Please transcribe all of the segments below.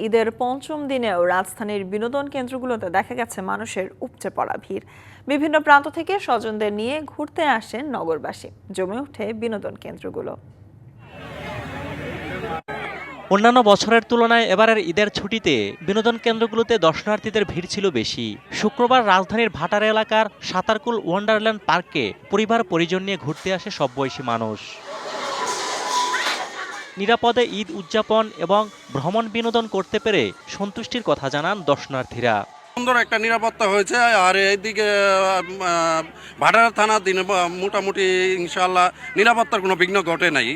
ঈদের পঞ্চম দিনেও রাজধানীর বিনোদন কেন্দ্রগুলোতে দেখা গেছে মানুষের উপচে পড়া ভিড়। বিভিন্ন প্রান্ত থেকে স্বজনদের নিয়ে ঘুরতে আসেন নগরবাসী। জমে ওঠে বিনোদন কেন্দ্রগুলো। অন্যান্য বছরের তুলনায় এবারের ঈদের ছুটিতে বিনোদন কেন্দ্রগুলোতে দর্শনার্থীদের ভিড় ছিল বেশি। শুক্রবার রাজধানীর ভাটারা এলাকার সাতারকুল ওয়ান্ডারল্যান্ড পার্কে পরিবার পরিজন নিয়ে ঘুরতে আসে সব বয়সী মানুষ। নিরাপদে ঈদ উদযাপন এবং ভ্রমণ বিনোদন করতে পেরে সন্তুষ্টির কথা জানান দর্শনার্থীরা। সুন্দর একটা নিরাপত্তা হয়েছে, আর এইদিকে ভাটারা থানার দিনে মোটামুটি ইনশাআল্লাহ নিরাপত্তার কোনো বিঘ্ন ঘটে নাই,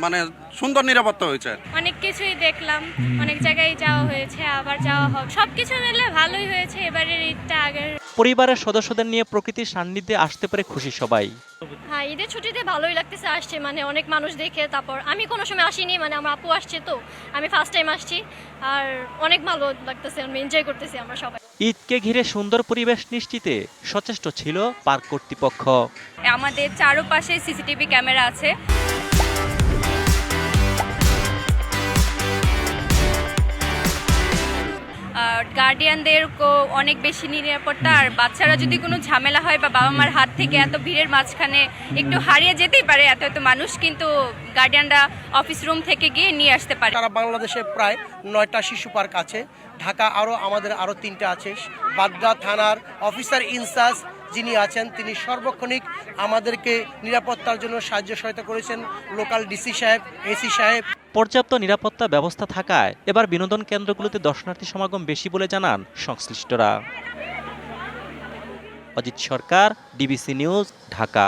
মানে সুন্দর নিরাপত্তা হয়েছে। অনেক কিছুই দেখলাম, অনেক জায়গায় যাওয়া হয়েছে, আবার যাওয়া হবে, সবকিছু মিলে ভালোই হয়েছে এবারের ঈদটা। আগের পরিবারের সদস্যদের নিয়ে প্রকৃতির সান্নিধ্যে আসতে পেরে খুশি সবাই। হ্যাঁ, ঈদের ছুটিতে ভালোই লাগতেছে আসছে, মানে অনেক মানুষ দেখে। তারপর আমি কোনো সময় আসিনি, মানে আমার আপু আসছে, তো আমি ফার্স্ট টাইম আসছি, আর অনেক ভালো লাগতেছে, আমি এনজয় করতেছি আমরা সবাই। ঈদকে ঘিরে সুন্দর পরিবেশ নিশ্চিতে সচেষ্ট ছিল পার্ক কর্তৃপক্ষ। আমাদের চারপাশে সিসিটিভি ক্যামেরা আছে। গার্ডিয়ানদেরকেও অনেক বেশি নিরাপত্তা, আর বাচ্চারা যদি কোনো ঝামেলা হয় বা বাবা মার হাত থেকে এত ভিড়ের মাঝখানে একটু হারিয়ে যেতেই পারে এত এত মানুষ, কিন্তু গার্ডিয়ানরা অফিস রুম থেকে গিয়ে নিয়ে আসতে পারে। সারা বাংলাদেশে প্রায় 9টা শিশু পার্ক আছে। ঢাকা আমাদের আরও 3টা আছে। বাড্ডা থানার অফিসার ইনচার্জ যিনি আছেন, তিনি সর্বক্ষণিক আমাদেরকে নিরাপত্তার জন্য সাহায্য সহায়তা করেছেন। লোকাল ডিসি সাহেব, এসি সাহেব। পর্যাপ্ত নিরাপত্তা ব্যবস্থা থাকায় এবার বিনোদন কেন্দ্রগুলোতে দর্শনার্থী সমাগম বেশি বলে জানান সংশ্লিষ্টরা। অজিত সরকার, ডিবিসি নিউজ, ঢাকা।